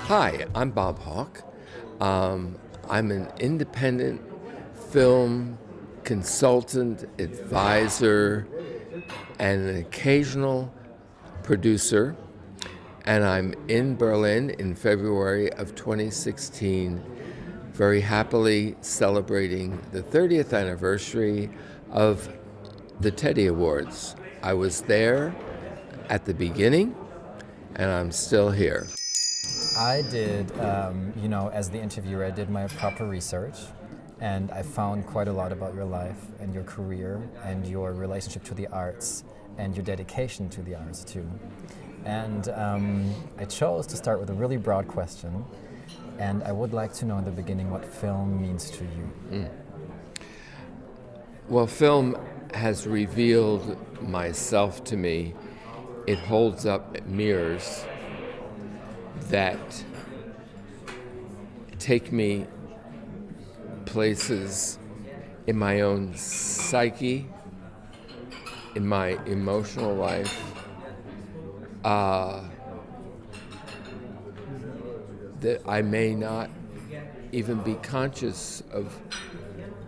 Hi, I'm Bob Hawke. I'm an independent film consultant, advisor, and an occasional producer. And I'm in Berlin in February of 2016, very happily celebrating the 30th anniversary of the Teddy Awards. I was there at the beginning, and I'm still here. I did, as the interviewer, I did my proper research, and I found quite a lot about your life and your career and your relationship to the arts and your dedication to the arts too. And I chose to start with a really broad question, and I would like to know in the beginning what film means to you. Well, film has revealed myself to me. It holds up mirrors that take me places in my own psyche, in my emotional life, that I may not even be conscious of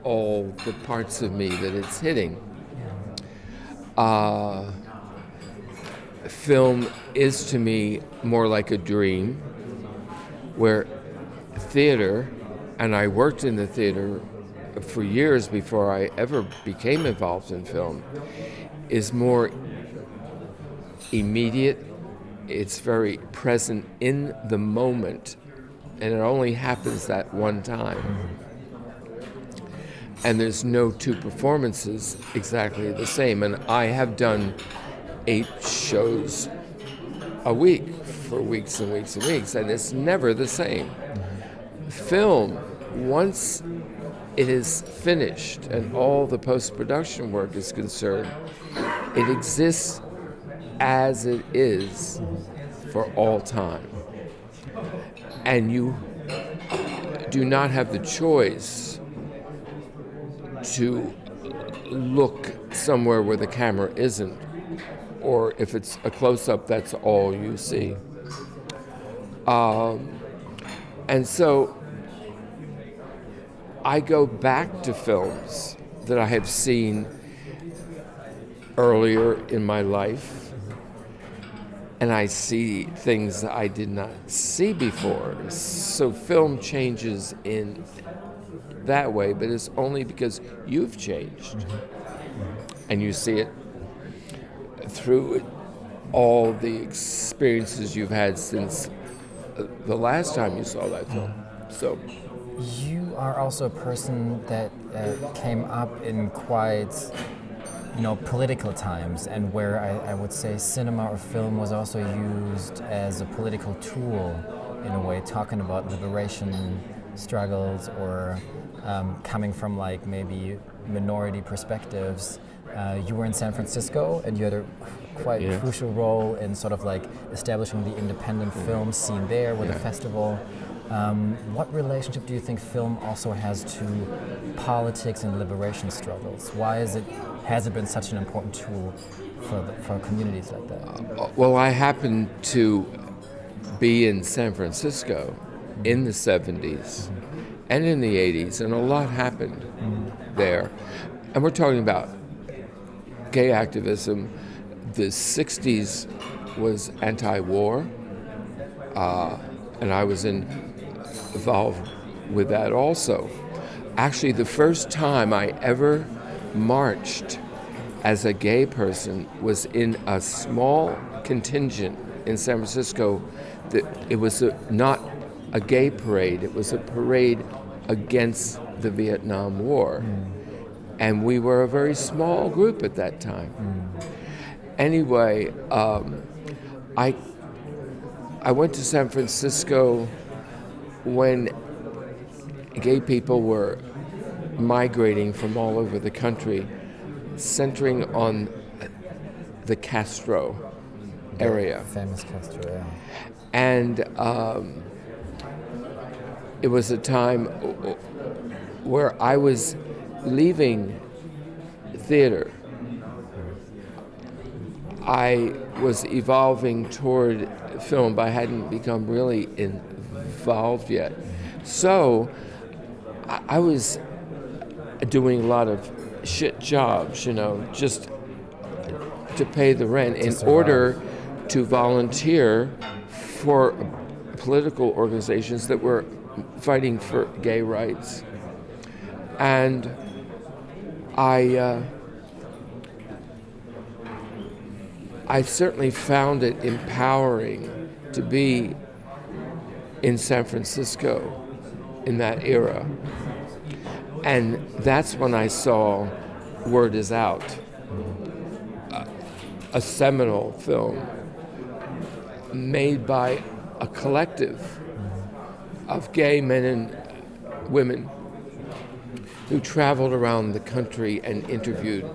all the parts of me that it's hitting. Film is to me more like a dream, where theater, and I worked in the theater for years before I ever became involved in film, is more immediate. It's very present in the moment, and it only happens that one time. And there's no two performances exactly the same. And I have done 8 shows a week for weeks and weeks and weeks, and it's never the same. Film, once it is finished and all the post-production work is concerned, it exists as it is for all time. And you do not have the choice to look somewhere where the camera isn't, or if it's a close-up, that's all you see. And so I go back to films that I have seen earlier in my life, and I see things that I did not see before. So film changes in that way, but it's only because you've changed. And you see it through all the experiences you've had since the last time you saw that film. So You are also a person that came up in quite, political times, and where I would say cinema or film was also used as a political tool in a way, talking about liberation struggles or coming from like maybe minority perspectives. You were in San Francisco, and you had a quite crucial role in sort of like establishing the independent film scene there with the festival. What relationship do you think film also has to politics and liberation struggles? Why has it been such an important tool for communities like that? well, I happened to be in San Francisco in the 70s and in the 80s, and a lot happened there. And we're talking about gay activism. The 60s was anti-war, and I was involved with that also. Actually, the first time I ever marched as a gay person was in a small contingent in San Francisco. It was not a gay parade, it was a parade against the Vietnam War. And we were a very small group at that time. Anyway, I went to San Francisco when gay people were migrating from all over the country, centering on the Castro area. Famous Castro, yeah. And it was a time where I was leaving theater. I was evolving toward film, but I hadn't become really evolved yet. So I was doing a lot of shit jobs, just to pay the rent in order to volunteer for political organizations that were fighting for gay rights. And I certainly found it empowering to be in San Francisco in that era. And that's when I saw Word Is Out, a seminal film made by a collective of gay men and women who traveled around the country and interviewed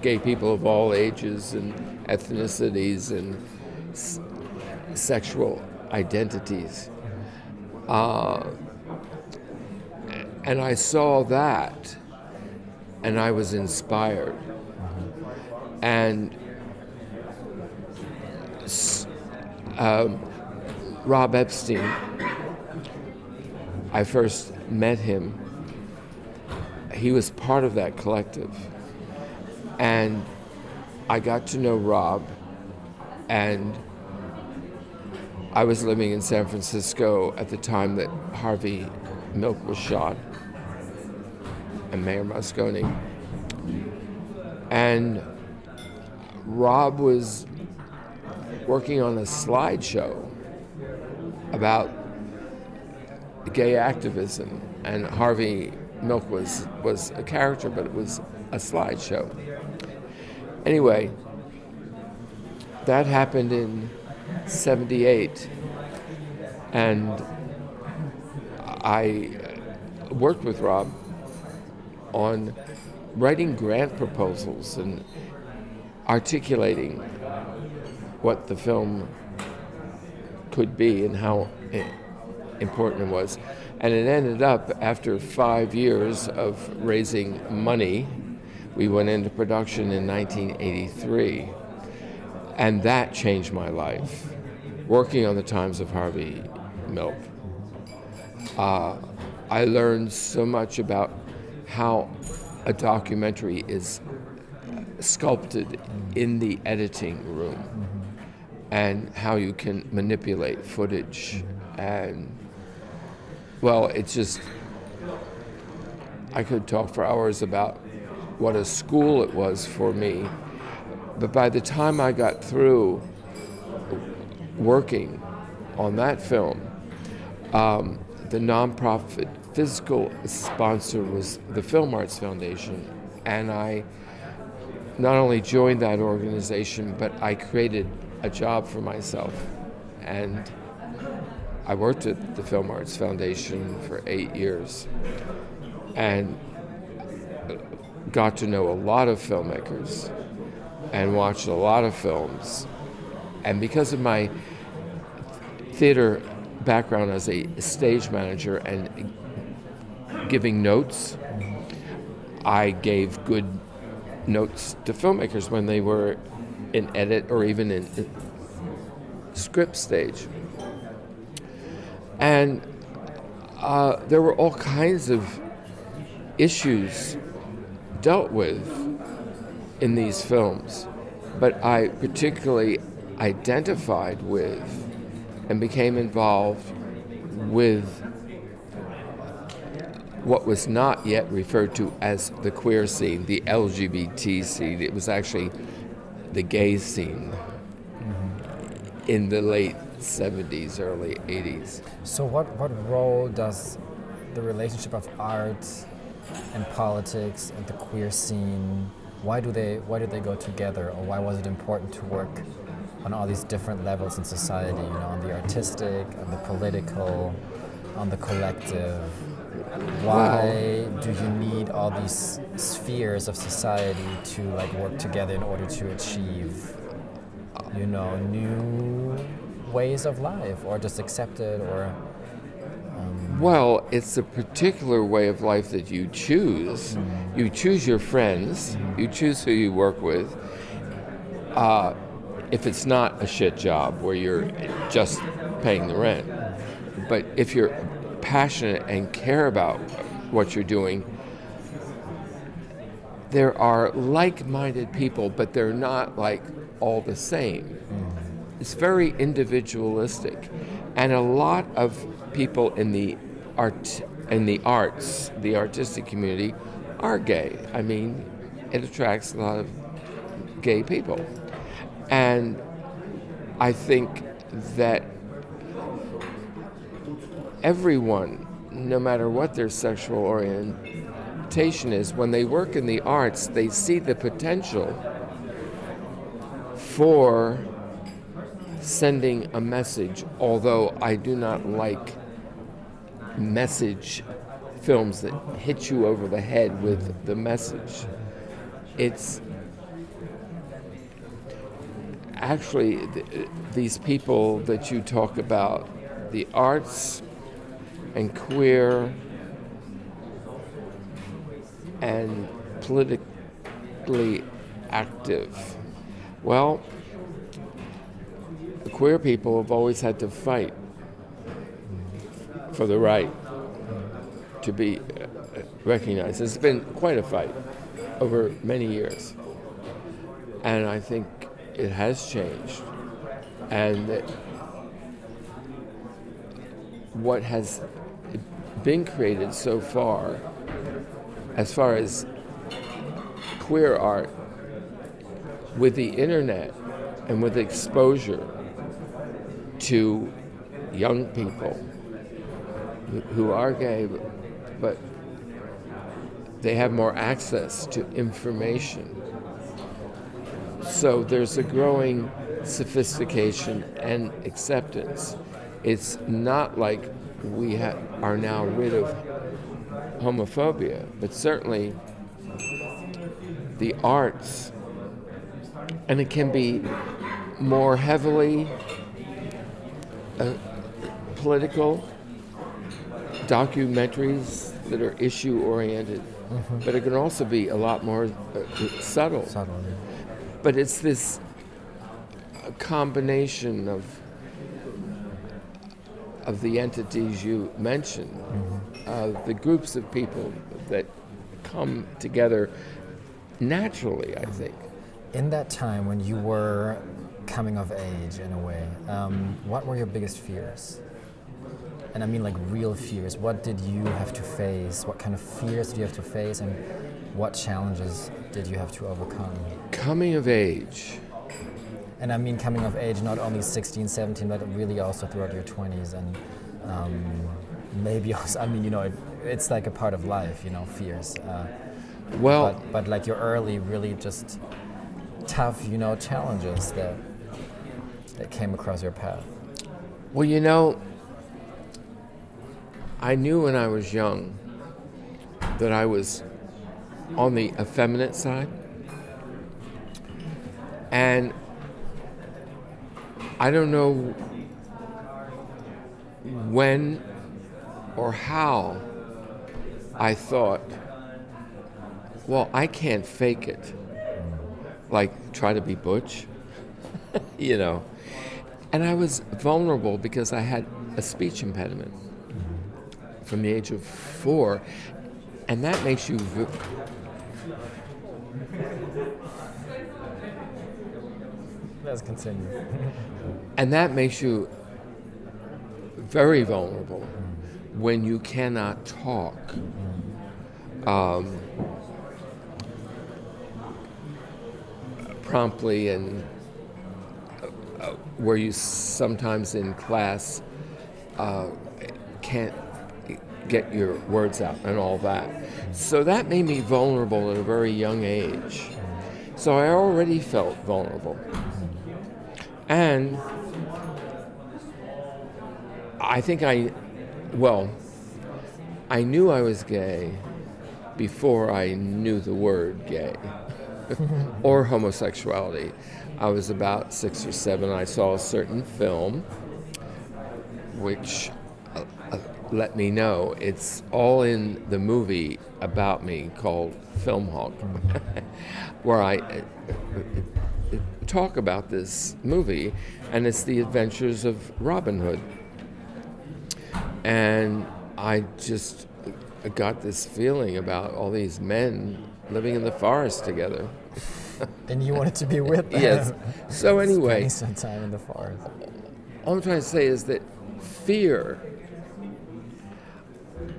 gay people of all ages and ethnicities and sexual identities. And I saw that, and I was inspired. And Rob Epstein, I first met him. He was part of that collective. And I got to know Rob, and I was living in San Francisco at the time that Harvey Milk was shot, and Mayor Moscone. And Rob was working on a slideshow about gay activism, and Harvey Milk was a character, but it was a slideshow. Anyway, that happened in '78, and I worked with Rob on writing grant proposals and articulating what the film could be and how important it was. And it ended up, after 5 years of raising money, we went into production in 1983. And that changed my life, working on the Times of Harvey Milk. I learned so much about how a documentary is sculpted in the editing room, and how you can manipulate footage. And, well, it's just, I could talk for hours about what a school it was for me. But by the time I got through working on that film, the nonprofit physical sponsor was the Film Arts Foundation. And I not only joined that organization, but I created a job for myself. And I worked at the Film Arts Foundation for 8 years and got to know a lot of filmmakers and watched a lot of films. And because of my theater background as a stage manager and giving notes, I gave good notes to filmmakers when they were in edit or even in script stage. And there were all kinds of issues dealt with in these films, but I particularly identified with and became involved with what was not yet referred to as the queer scene, the LGBT scene. It was actually the gay scene in the late 70s, early 80s. So what role does the relationship of art and politics and the queer scene, why do they go together, or why was it important to work on all these different levels in society, on the artistic, on the political, on the collective? Why do you need all these spheres of society to work together in order to achieve, new ways of life, or just accept it, or? Well, it's a particular way of life that you choose. You choose your friends. You choose who you work with. If it's not a shit job where you're just paying the rent. But if you're passionate and care about what you're doing, there are like-minded people, but they're not like all the same. It's very individualistic, and a lot of people in the arts, the artistic community, are gay. I mean, it attracts a lot of gay people, and I think that everyone, no matter what their sexual orientation is, when they work in the arts, they see the potential for sending a message, although I do not like message films that hit you over the head with the message. It's actually these people that you talk about, the arts and queer and politically active. Well, queer people have always had to fight for the right to be recognized. It's been quite a fight over many years. And I think it has changed. And that what has been created so far as queer art, with the internet and with exposure to young people who are gay, but they have more access to information. So there's a growing sophistication and acceptance. It's not like we are now rid of homophobia, but certainly the arts, and it can be more heavily political, documentaries that are issue-oriented, but it can also be a lot more subtle. Subtle, yeah. But it's this combination of the entities you mentioned, the groups of people that come together naturally, I think. In that time when you were coming of age, in a way, what were your biggest fears? And I mean like real fears. What did you have to face? What kind of fears did you have to face? And what challenges did you have to overcome? Coming of age. And I mean coming of age, not only 16, 17, but really also throughout your 20s. And maybe also, I mean, it's like a part of life, fears. But like your early, really just tough, challenges that came across your path. Well, I knew when I was young that I was on the effeminate side. And I don't know when or how I thought, well, I can't fake it. Like, try to be butch, And I was vulnerable because I had a speech impediment from the age of 4, and that makes you Let's continue. and that makes you very vulnerable when you cannot talk. Promptly, and where you sometimes in class can't get your words out and all that. So that made me vulnerable at a very young age. So I already felt vulnerable. And I think I knew I was gay before I knew the word gay or homosexuality. I was about 6 or 7. I saw a certain film which let me know. It's all in the movie about me called filmHAWK, where I talk about this movie, and it's the adventures of Robin Hood. And I just got this feeling about all these men living in the forest together. And you wanted to be with them. Yes. So anyway, spending some time in the forest. all I'm trying to say is that fear,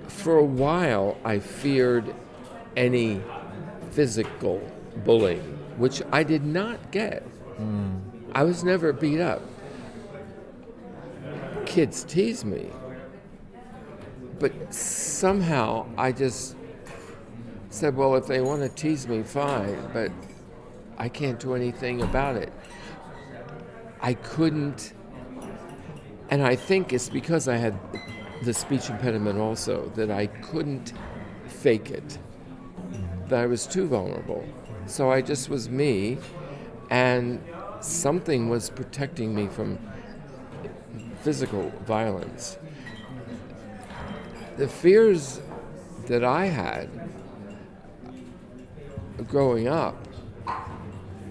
for a while, I feared any physical bullying, which I did not get. I was never beat up. Kids tease me. But somehow I just said, well, if they want to tease me, fine, but I can't do anything about it. I couldn't, and I think it's because I had the speech impediment also, that I couldn't fake it, that I was too vulnerable. So I just was me, and something was protecting me from physical violence. The fears that I had growing up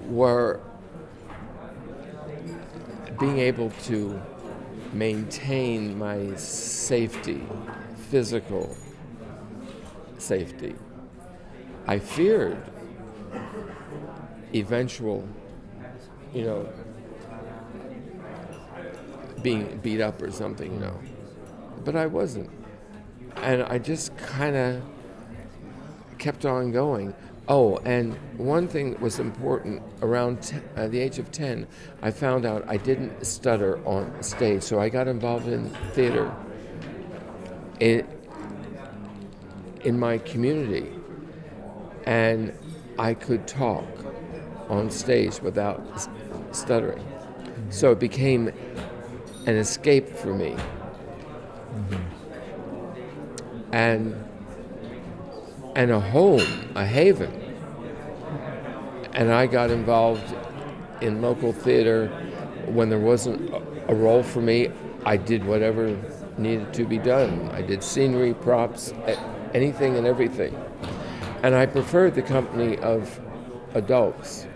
were being able to maintain my safety, physical safety. I feared eventual, being beat up or something, but I wasn't. And I just kind of kept on going. Oh, and one thing that was important, around the age of 10, I found out I didn't stutter on stage, so I got involved in theater in my community, and I could talk on stage without stuttering. So it became an escape for me. And a home, a haven. And I got involved in local theater. When there wasn't a role for me, I did whatever needed to be done. I did scenery, props, anything and everything. And I preferred the company of adults.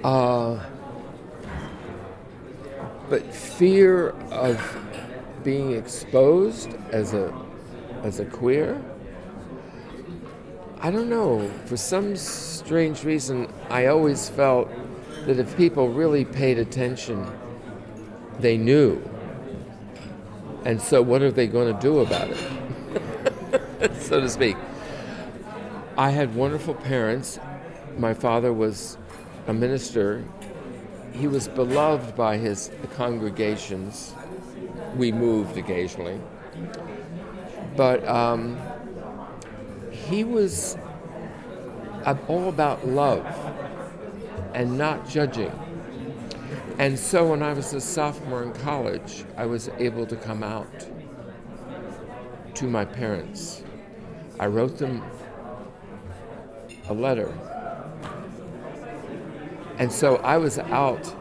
But fear of being exposed as a queer, I don't know. For some strange reason, I always felt that if people really paid attention, they knew. And so what are they going to do about it? So to speak. I had wonderful parents. My father was a minister. He was beloved by his congregations. We moved occasionally. But he was all about love and not judging. And so when I was a sophomore in college, I was able to come out to my parents. I wrote them a letter. And so I was out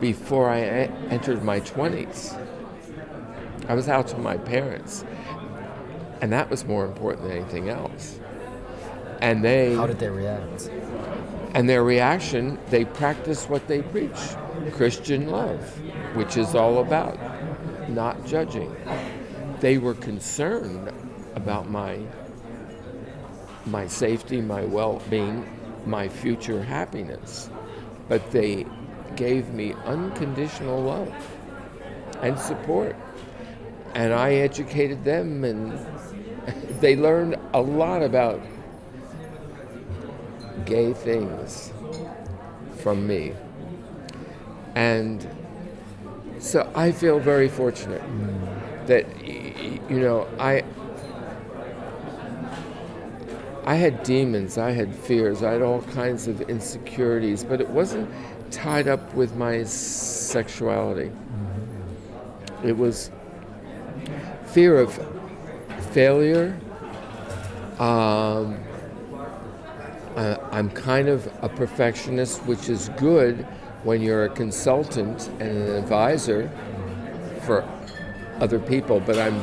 before I entered my 20s. I was out to my parents. And that was more important than anything else. And How did they react? And their reaction, they practice what they preach, Christian love, which is all about not judging. They were concerned about my safety, my well-being, my future happiness. But they gave me unconditional love and support. And I educated them, and they learned a lot about gay things from me. And so I feel very fortunate that, I had demons, I had fears, I had all kinds of insecurities, but it wasn't tied up with my sexuality. It was fear of failure. I'm kind of a perfectionist, which is good when you're a consultant and an advisor for other people, but I'm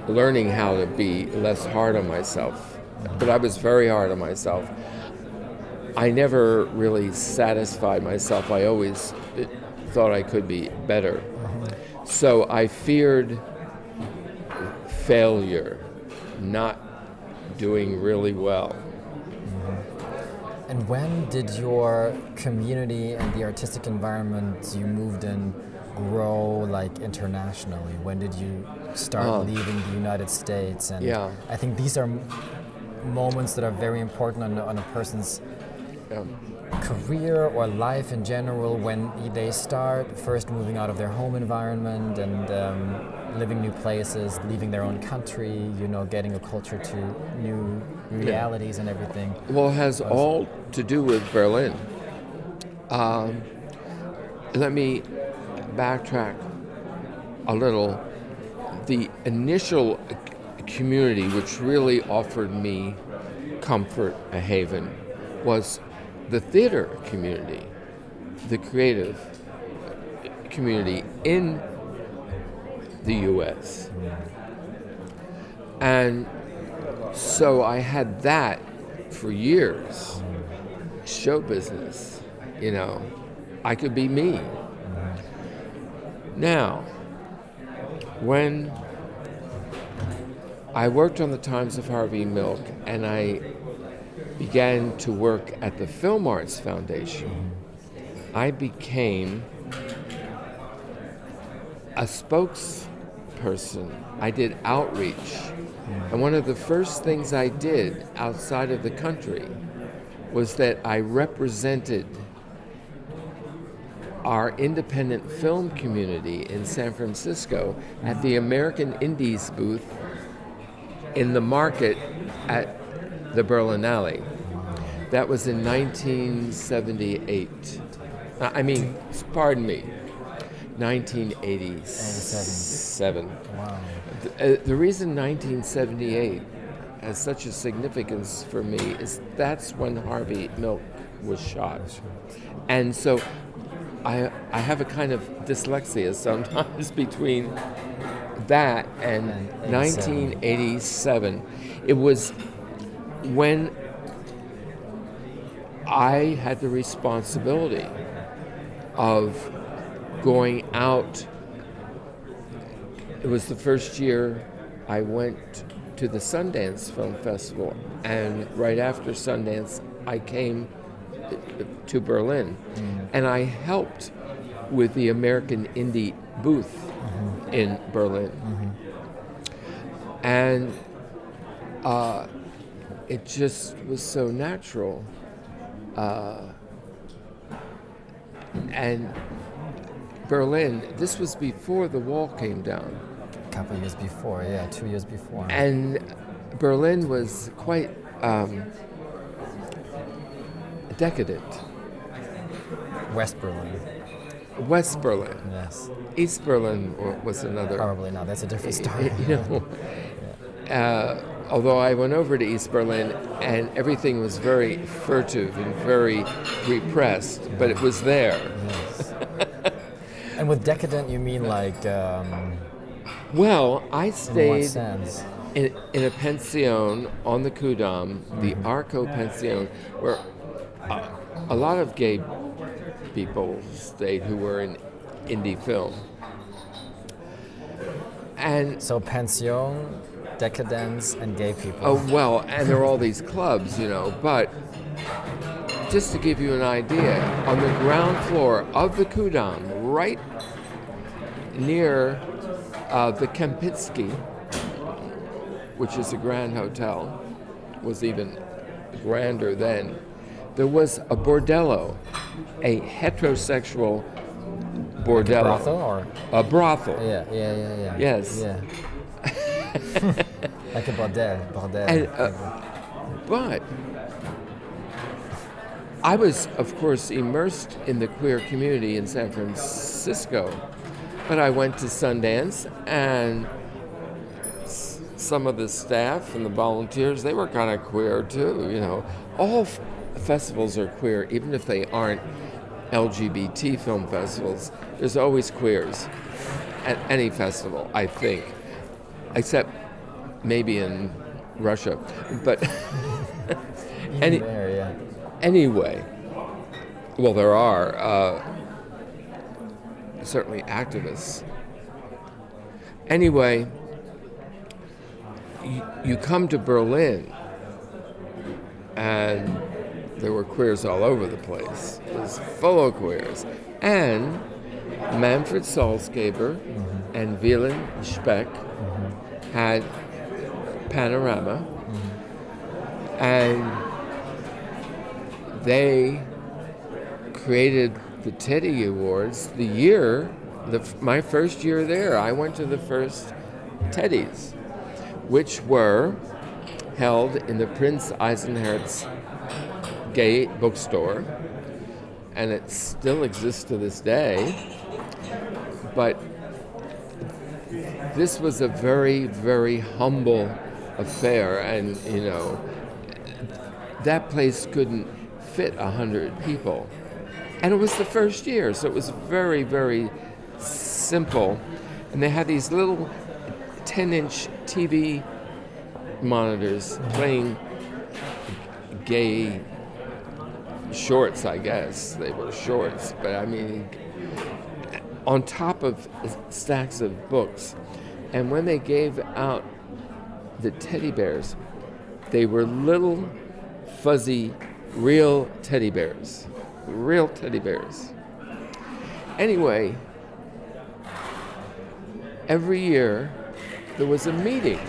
learning how to be less hard on myself. But I was very hard on myself. I never really satisfied myself. I always thought I could be better. So I feared failure, not doing really well. And when did your community and the artistic environment you moved in grow like internationally? When did you start leaving the United States? And Yeah. I think these are moments that are very important on a person's career or life in general, when they start first moving out of their home environment and living new places, leaving their own country, getting acculturated to new realities and everything. Well, it has all to do with Berlin. Let me backtrack a little. The initial community, which really offered me comfort, a haven, was the theater community, the creative community in the U.S. And so I had that for years. Show business, I could be me. Now, when I worked on the Times of Harvey Milk and I began to work at the Film Arts Foundation, I became a spokesperson. I did outreach. And one of the first things I did outside of the country was that I represented our independent film community in San Francisco at the American Indies booth in the market at the Berlinale. That was in 1978. Pardon me, 1987. Wow. The reason 1978 has such a significance for me is that's when Harvey Milk was shot. And so I have a kind of dyslexia sometimes between that and 1987. It was when I had the responsibility of going out. It was the first year I went to the Sundance Film Festival, and right after Sundance, I came to Berlin, and I helped with the American Indie booth in Berlin. And it just was so natural. And Berlin, this was before the wall came down. A couple of years before, 2 years before. And Berlin was quite decadent. West Berlin. West Berlin. Yes. East Berlin was another. Probably not. That's a different story. Although I went over to East Berlin and everything was very furtive and very repressed, but it was there. Yes. And with decadent, you mean like? Well, I In stayed what sense? in a pension on the Kudamm, the Arco Pension, where a lot of gay people stayed who were in indie film. And So pension, decadence, and gay people. oh well, and there are all these clubs, but just to give you an idea, on the ground floor of the Kudamm, right near the Kempinski, which is a grand hotel, was even grander then, there was a bordello, a heterosexual bordello. A brothel or? A brothel. Yeah. Yes. Yeah. Like a bordel. And, but I was, of course, immersed in the queer community in San Francisco, but I went to Sundance, and some of the staff and the volunteers, they were kind of queer too, All festivals are queer, even if they aren't LGBT film festivals. There's always queers at any festival, I think, except maybe in Russia. But Anyway, well, there are certainly activists. Anyway, you come to Berlin, and there were queers all over the place. It was full of queers. And Manfred Salzgeber and Wieland Speck had Panorama, and they created the Teddy Awards my first year there. I went to the first Teddies, which were held in the Prince Eisenherz gay bookstore, and it still exists to this day. But this was a very, very humble affair, and that place couldn't fit 100 people. And it was the first year, so it was very, very simple. And they had these little 10-inch TV monitors playing gay shorts, I guess. They were shorts, but I mean, on top of stacks of books. And when they gave out the teddy bears, they were little, fuzzy, real teddy bears. Real teddy bears. Anyway, every year there was a meeting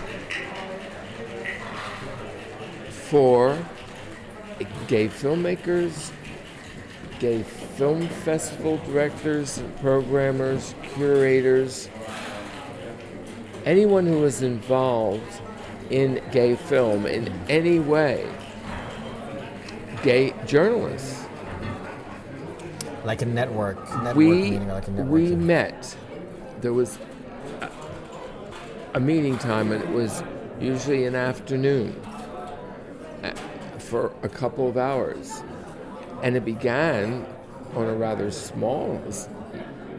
for gay filmmakers, gay film festival directors and programmers, curators, anyone who was involved in gay film in any way, gay journalists. Like a network meeting, like a network. We met. There was a meeting time, and it was usually an afternoon for a couple of hours. And it began on a rather small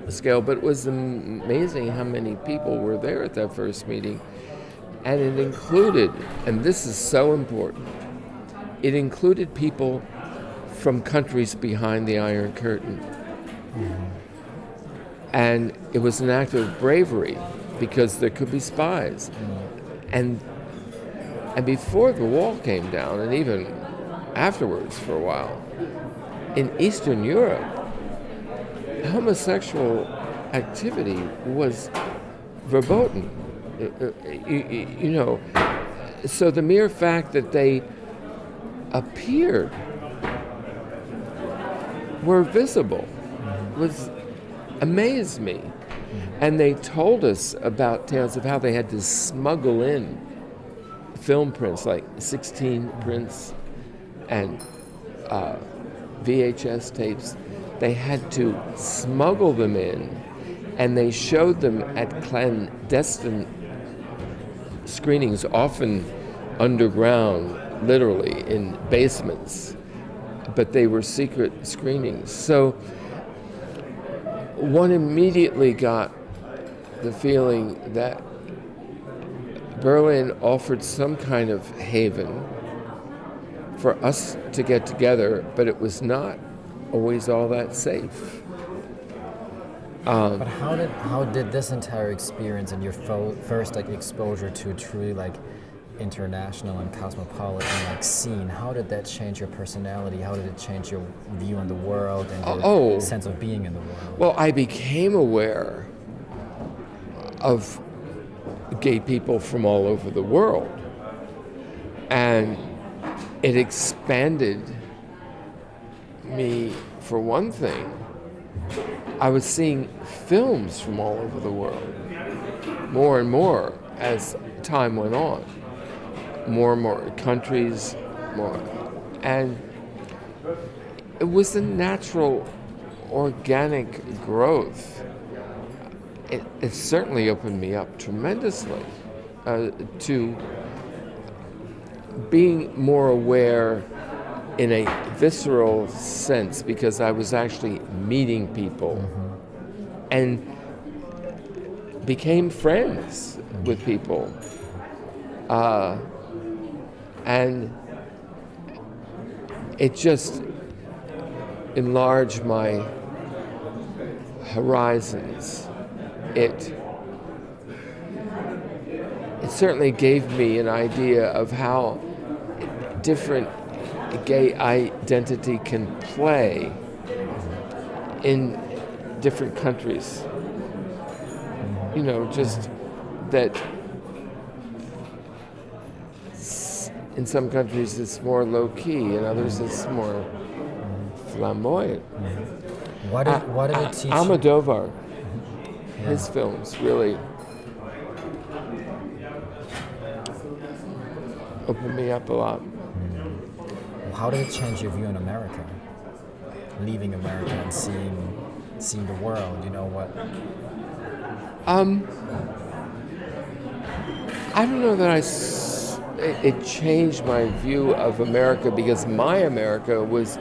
scale, but it was amazing how many people were there at that first meeting. And it included, and this is so important, it included people from countries behind the Iron Curtain. And it was an act of bravery because there could be spies. And before the wall came down, and even afterwards for a while, in Eastern Europe, homosexual activity was verboten. So the mere fact that they appeared, were visible, amazed me. And they told us about tales of how they had to smuggle in film prints, like 16 prints and VHS tapes. They had to smuggle them in, and they showed them at clandestine screenings, often underground, literally in basements, but they were secret screenings. So one immediately got the feeling that Berlin offered some kind of haven for us to get together, but it was not always all that safe. But how did this entire experience and your first exposure to a truly international and cosmopolitan scene, how did that change your personality? How did it change your view on the world and your sense of being in the world? Well, I became aware of gay people from all over the world, and it expanded me. For one thing, I was seeing films from all over the world, more and more as time went on. More and more countries, more. And it was a natural, organic growth. It certainly opened me up tremendously to being more aware in a visceral sense, because I was actually meeting people and became friends with people. And it just enlarged my horizons. It certainly gave me an idea of how different gay identity can play in different countries. You know, just that in some countries it's more low-key, in others it's more flamboyant. What did it teach you? Almodovar, his films really opened me up a lot. How did it change your view in America? Leaving America and seeing the world, you know what? I don't know that it changed my view of America, because my America was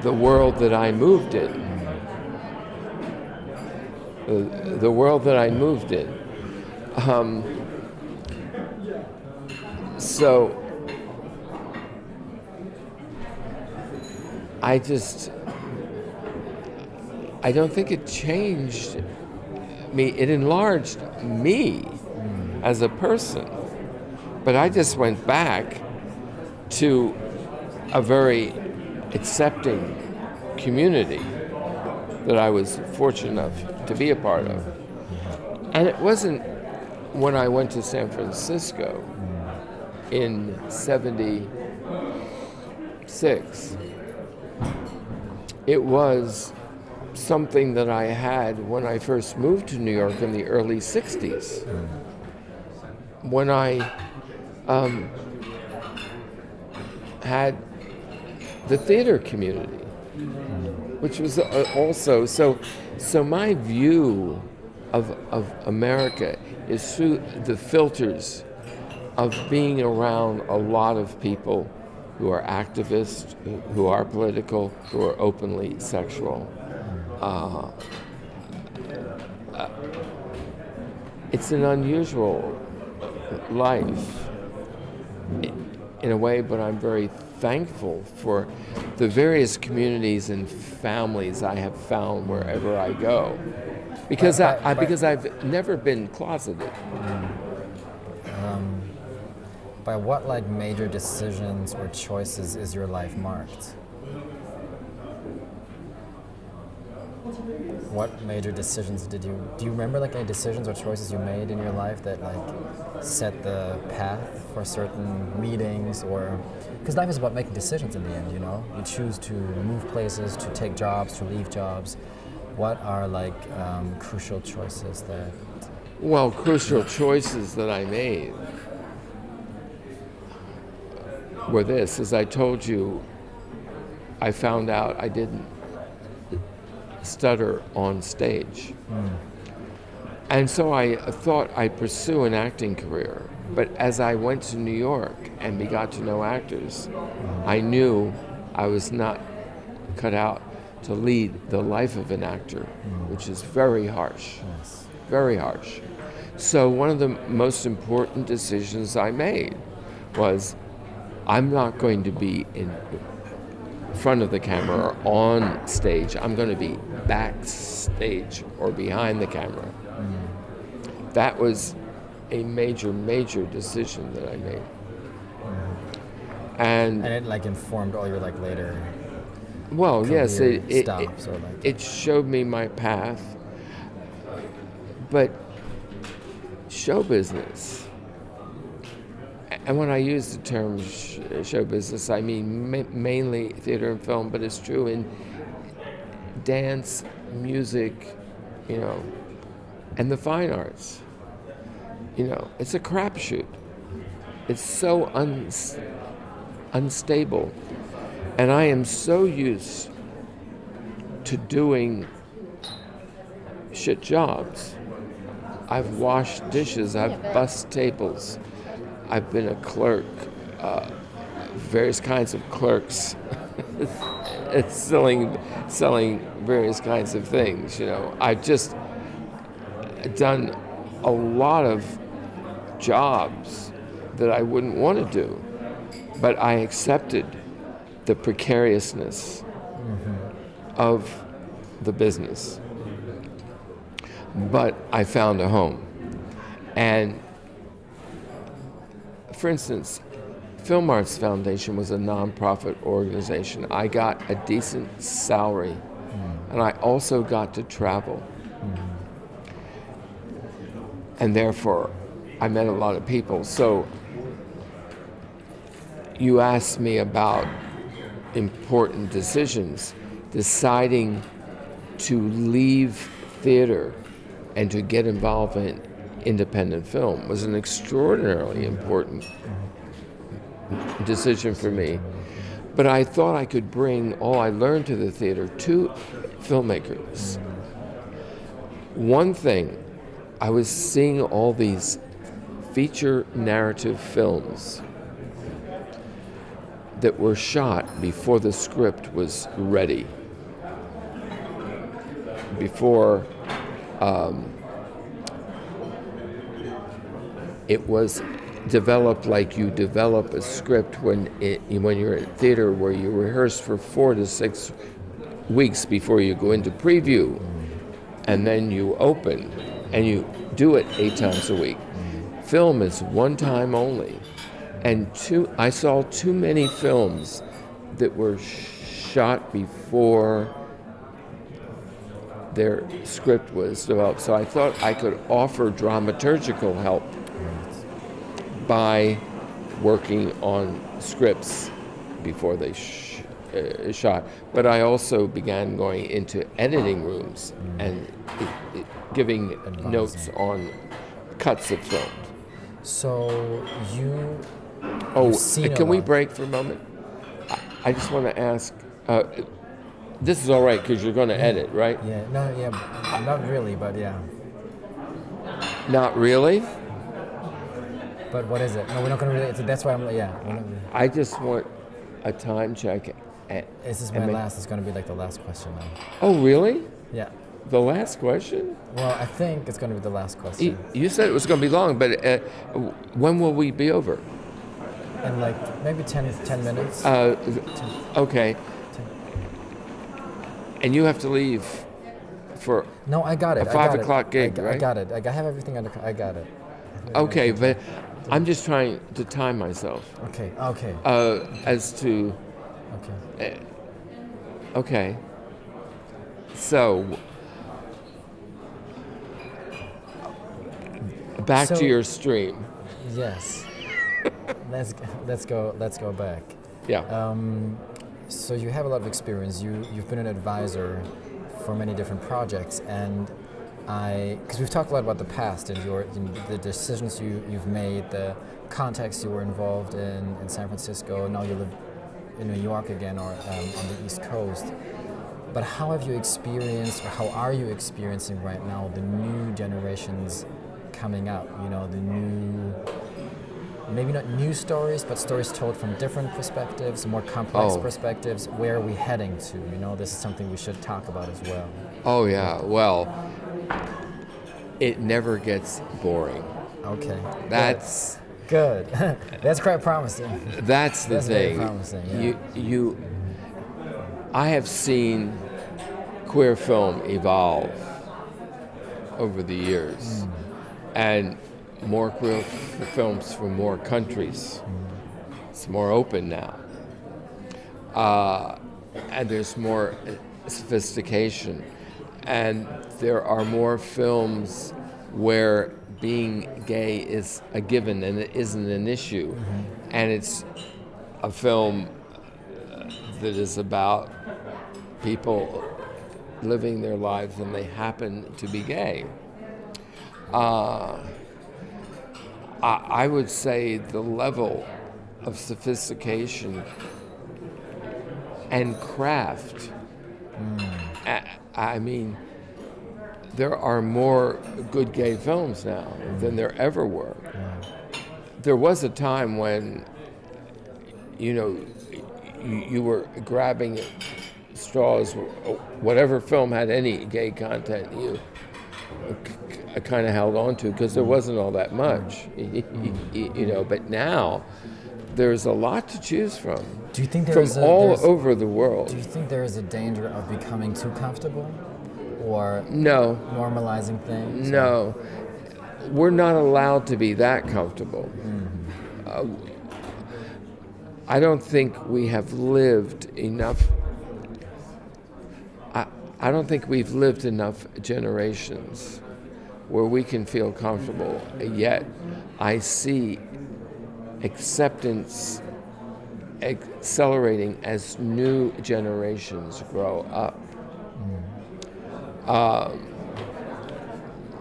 the world that I moved in. The world that I moved in. So I don't think it changed me. It enlarged me as a person. But I just went back to a very accepting community that I was fortunate enough to be a part of. And it wasn't when I went to San Francisco in '76. It was something that I had when I first moved to New York in the early '60s. When I had the theater community, which was also so my view of America is through the filters of being around a lot of people who are activists, who are political, who are openly sexual. It's an unusual life in a way, but I'm very thankful for the various communities and families I have found wherever I go, because I've never been closeted. By what major decisions or choices is your life marked? What major decisions do you remember any decisions or choices you made in your life that set the path for certain meetings, or because life is about making decisions in the end, you know? You choose to move places, to take jobs, to leave jobs. What are crucial choices that... Well, crucial choices that I made were this. As I told you, I found out I didn't stutter on stage. And so I thought I'd pursue an acting career. But as I went to New York and got to know actors, I knew I was not cut out to lead the life of an actor, which is very harsh, very harsh. So one of the most important decisions I made was, I'm not going to be in front of the camera or on stage. I'm going to be backstage or behind the camera. That was a major, major decision that I made. And it informed all your later... Well, yes, stops, it showed me my path. But show business, and when I use the term show business, I mean mainly theater and film, but it's true in dance, music, and the fine arts. It's a crapshoot. It's so unstable. And I am so used to doing shit jobs. I've washed dishes, I've bussed tables, I've been a clerk, various kinds of clerks, selling various kinds of things. I've just done a lot of jobs that I wouldn't want to do, but I accepted the precariousness of the business. But I found a home. And for instance, Film Arts Foundation was a nonprofit organization. I got a decent salary, and I also got to travel. And therefore, I met a lot of people. So you asked me about important decisions. Deciding to leave theater and to get involved in independent film was an extraordinarily important decision for me. But I thought I could bring all I learned to the theater to filmmakers. One thing, I was seeing all these feature narrative films that were shot before the script was ready, before it was developed like you develop a script when you're in theater, where you rehearse for 4 to 6 weeks before you go into preview, and then you open, and you do it 8 times a week. Film is one time only. And I saw too many films that were shot before their script was developed. So I thought I could offer dramaturgical help by working on scripts before they shot. But I also began going into editing rooms and giving notes on cuts of film. So can we break for a moment? I just want to ask, this is all right because you're going to edit, right? Yeah, not really, but yeah. Not really? But what is it? No, we're not going to really, that's why I just want a time check. This is it's going to be like the last question now. Oh, really? Yeah. The last question? Well, I think it's going to be the last question. You said it was going to be long, but when will we be over? In like maybe 10 minutes. Okay. 10. And you have to leave for No, I got it. a 5 o'clock gig, right? I got it. I have everything I got it. Okay, but I'm just trying to time myself. Okay. As to... Okay. Okay. So... Back to your stream. Yes. Let's go back. Yeah. So you have a lot of experience. You've been an advisor for many different projects, and because we've talked a lot about the past and the decisions you've made, the context you were involved in San Francisco. Now you live in New York again, or on the East Coast. But how have you experienced, or how are you experiencing right now the new generations coming up? The new, maybe not new stories, but stories told from different perspectives, more complex perspectives. Where are we heading to? This is something we should talk about as well. Oh yeah, well, it never gets boring. Okay. That's good. That's quite promising. That's the thing. Very promising. Yeah. I have seen queer film evolve over the years, and more queer films from more countries. It's more open now, and there's more sophistication, and there are more films where being gay is a given and it isn't an issue, and it's a film that is about people living their lives and they happen to be gay. I would say the level of sophistication and craft, I mean, there are more good gay films now than there ever were. There was a time when, you were grabbing straws, whatever film had any gay content, you kind of held on to, because there wasn't all that much, But now there's a lot to choose from. Do you think from all over the world? Do you think there is a danger of becoming too comfortable, or No. normalizing things? No, we're not allowed to be that comfortable. I don't think we have lived enough. I don't think we've lived enough generations where we can feel comfortable. Yet, I see acceptance accelerating as new generations grow up.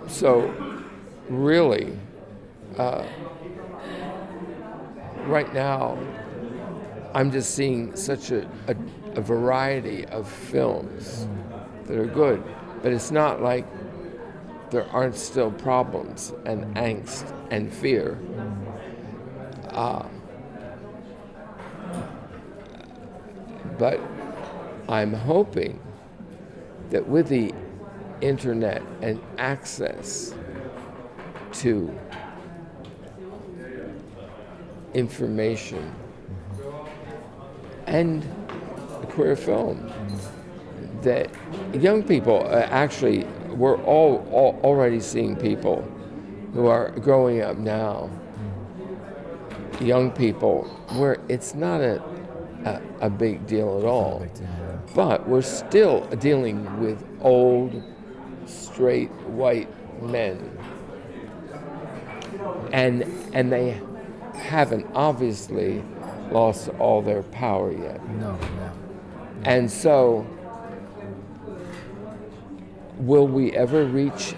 So, really, right now, I'm just seeing such a variety of films that are good, but it's not like there aren't still problems and angst and fear. But I'm hoping that with the internet and access to information and queer film, that young people actually, we're all already seeing people who are growing up now, young people, where it's not a big deal at all. But we're still dealing with old, straight, white men. And they haven't obviously lost all their power yet. No. And so, will we ever reach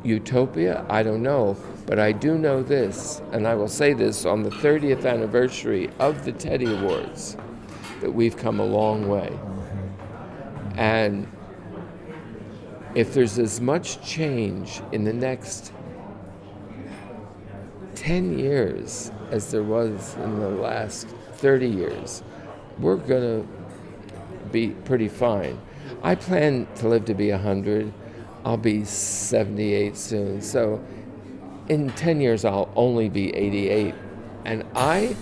utopia? I don't know. But I do know this, and I will say this on the 30th anniversary of the Teddy Awards, that we've come a long way. And if there's as much change in the next 10 years as there was in the last 30 years, we're going to be pretty fine. I plan to live to be 100. I'll be 78 soon. So in 10 years, I'll only be 88. And I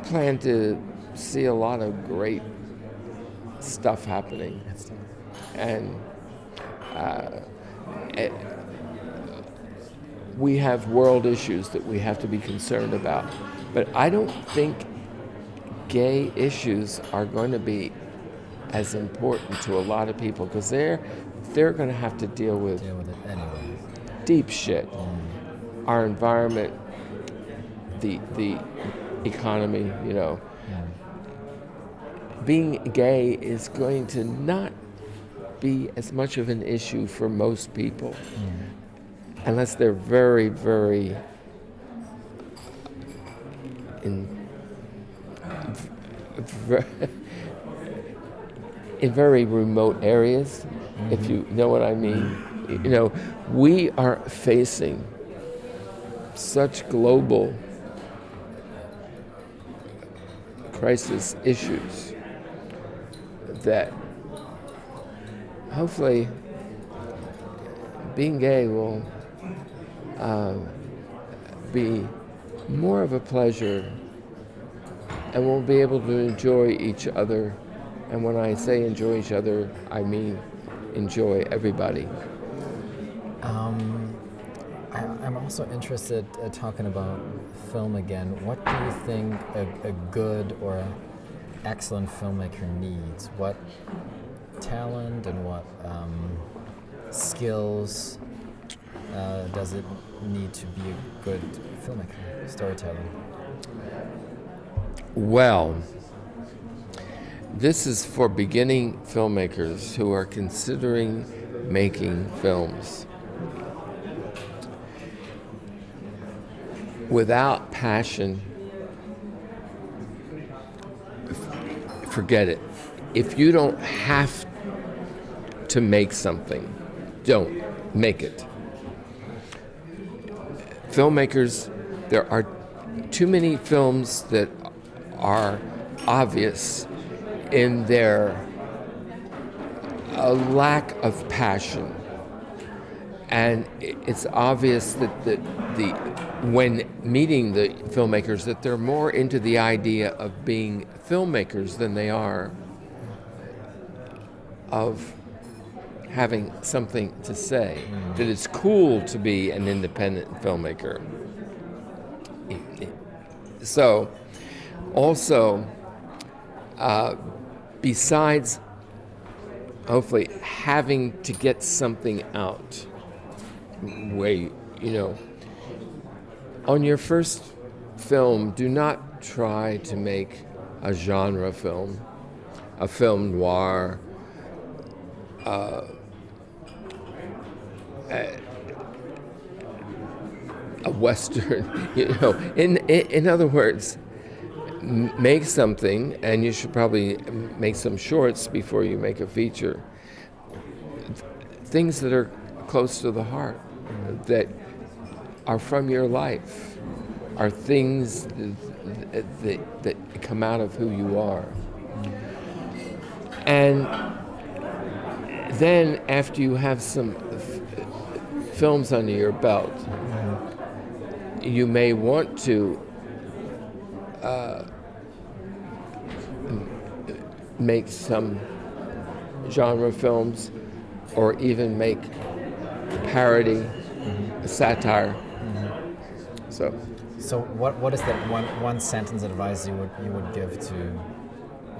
plan to see a lot of great stuff happening. And we have world issues that we have to be concerned about. But I don't think gay issues are going to be as important to a lot of people, because they're going to have to deal with it anyway. Deep shit. Our environment, the economy, Being gay is going to not be as much of an issue for most people, unless they're very, very in very remote areas, if you know what I mean. We are facing such global crisis issues that hopefully being gay will be more of a pleasure, and we'll be able to enjoy each other. And when I say enjoy each other, I mean enjoy everybody. I'm also interested talking about film again. What do you think a good or excellent filmmaker needs? What talent and what skills does it need to be a good filmmaker, storyteller? Well, this is for beginning filmmakers who are considering making films. Without passion, forget it. If you don't have to make something, don't make it. Filmmakers, there are too many films that are obvious in their lack of passion. And it's obvious that when meeting the filmmakers, that they're more into the idea of being filmmakers than they are of having something to say. That it's cool to be an independent filmmaker. So, also, besides hopefully having to get something out, on your first film, do not try to make a genre film, a film noir, a Western, In other words, make something, and you should probably make some shorts before you make a feature. Things that are close to the heart, that are from your life, are things that come out of who you are. And then after you have some films under your belt, you may want to make some genre films, or even make parody, satire. So what is that one sentence advice you would give to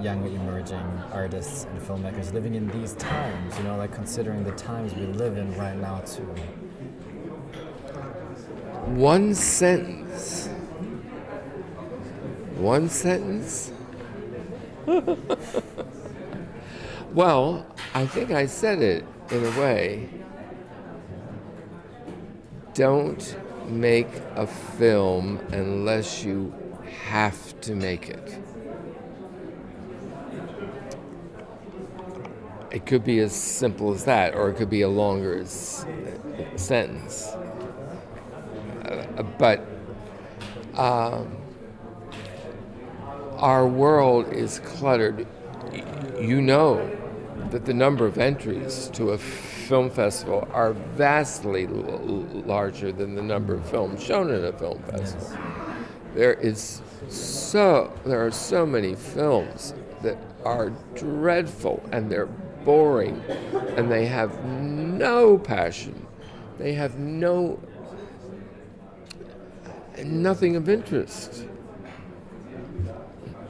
young emerging artists and filmmakers living in these times? Like considering the times we live in right now too. One sentence. Well, I think I said it in a way. Don't make a film unless you have to make it. It could be as simple as that, or it could be a longer sentence. But our world is cluttered. You know that the number of entries to a film festival are vastly larger than the number of films shown in a film festival. Yes. There are so many films that are dreadful, and they're boring, and they have no passion. They have nothing of interest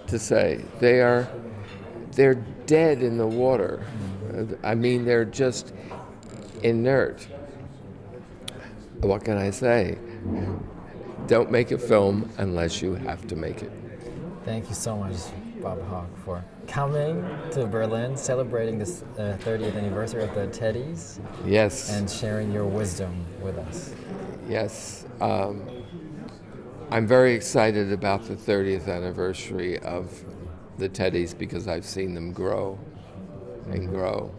to say. They're dead in the water. I mean, they're just inert. What can I say? Don't make a film unless you have to make it. Thank you so much, Bob Hawke, for coming to Berlin, celebrating this 30th anniversary of the Teddies. Yes. And sharing your wisdom with us. Yes. I'm very excited about the 30th anniversary of the Teddies because I've seen them grow and grow.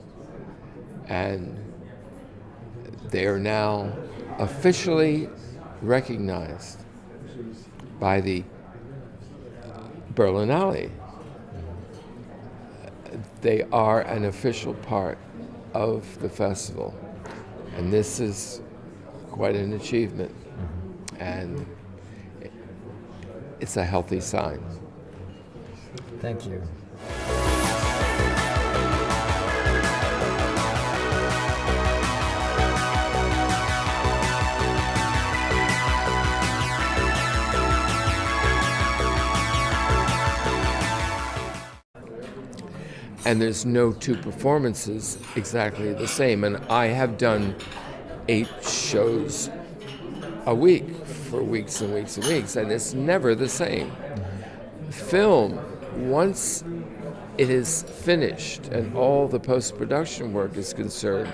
And they are now officially recognized by the Berlinale. They are an official part of the festival. And this is quite an achievement. And it's a healthy sign. Thank you. And there's no two performances exactly the same. And I have done 8 shows a week for weeks and weeks and weeks, and it's never the same. Film, once it is finished and all the post-production work is concerned,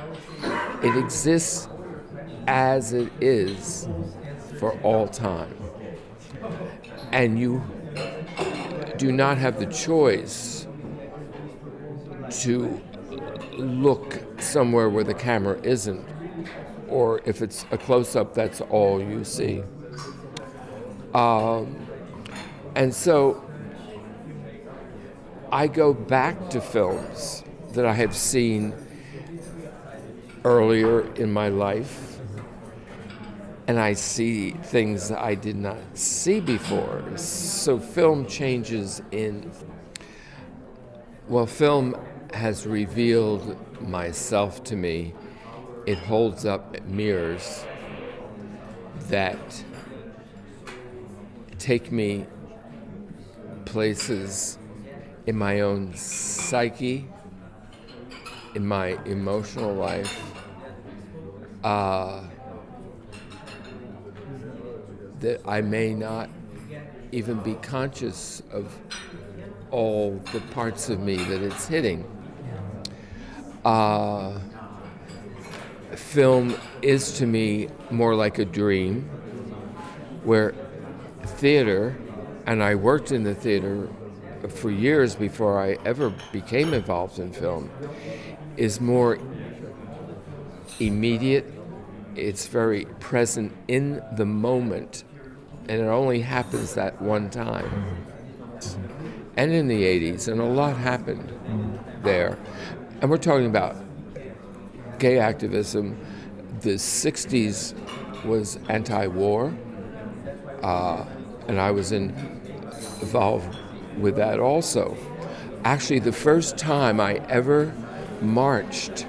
it exists as it is for all time. And you do not have the choice to look somewhere where the camera isn't, or if it's a close-up, that's all you see. And so I go back to films that I have seen earlier in my life and I see things that I did not see before. So film changes film has revealed myself to me. It holds up mirrors that take me places in my own psyche, in my emotional life, that I may not even be conscious of all the parts of me that it's hitting. Film is to me more like a dream, where theater, and I worked in the theater for years before I ever became involved in film, is more immediate. It's very present in the moment, and it only happens that one time. And in the 80s, and a lot happened there. And we're talking about gay activism. The 60s was anti-war, and I was involved with that also. Actually, the first time I ever marched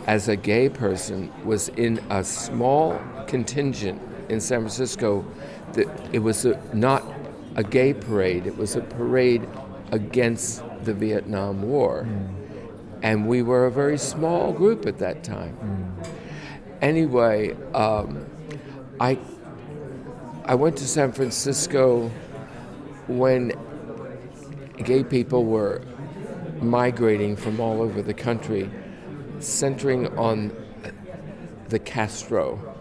as a gay person was in a small contingent in San Francisco. It was not a gay parade, it was a parade against the Vietnam War. And we were a very small group at that time. Anyway, I went to San Francisco when gay people were migrating from all over the country, centering on the Castro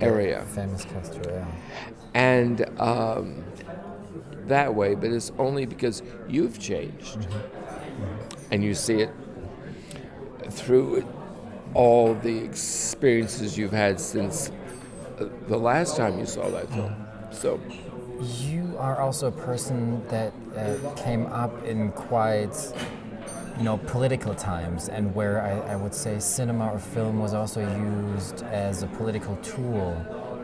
area. Famous Castro, yeah. And that way, but it's only because you've changed. And you see it through all the experiences you've had since the last time you saw that film. So you are also a person that came up in quite, political times, and where I would say cinema or film was also used as a political tool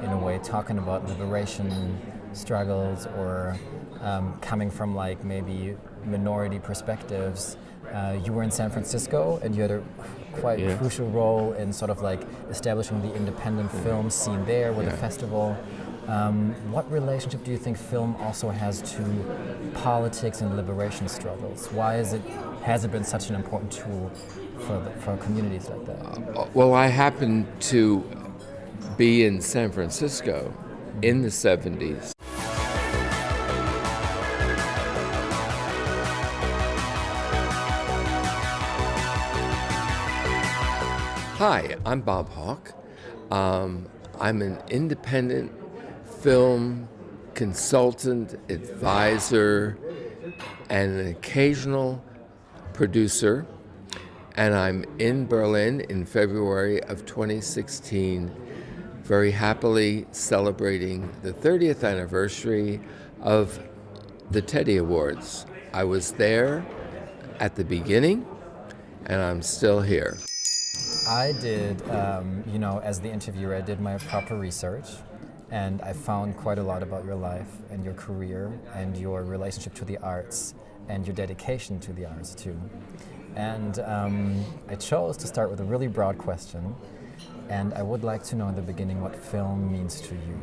in a way, talking about liberation struggles or coming from like maybe minority perspectives. You were in San Francisco, and you had a quite crucial role in sort of like establishing the independent film scene there with the festival. What relationship do you think film also has to politics and liberation struggles? Why has it been such an important tool for communities like that? Well, I happened to be in San Francisco in the 70s. Hi, I'm Bob Hawke. I'm an independent film consultant, advisor, and an occasional producer. And I'm in Berlin in February of 2016, very happily celebrating the 30th anniversary of the Teddy Awards. I was there at the beginning, and I'm still here. I did, as the interviewer, I did my proper research, and I found quite a lot about your life and your career and your relationship to the arts and your dedication to the arts too. And I chose to start with a really broad question, and I would like to know in the beginning what film means to you.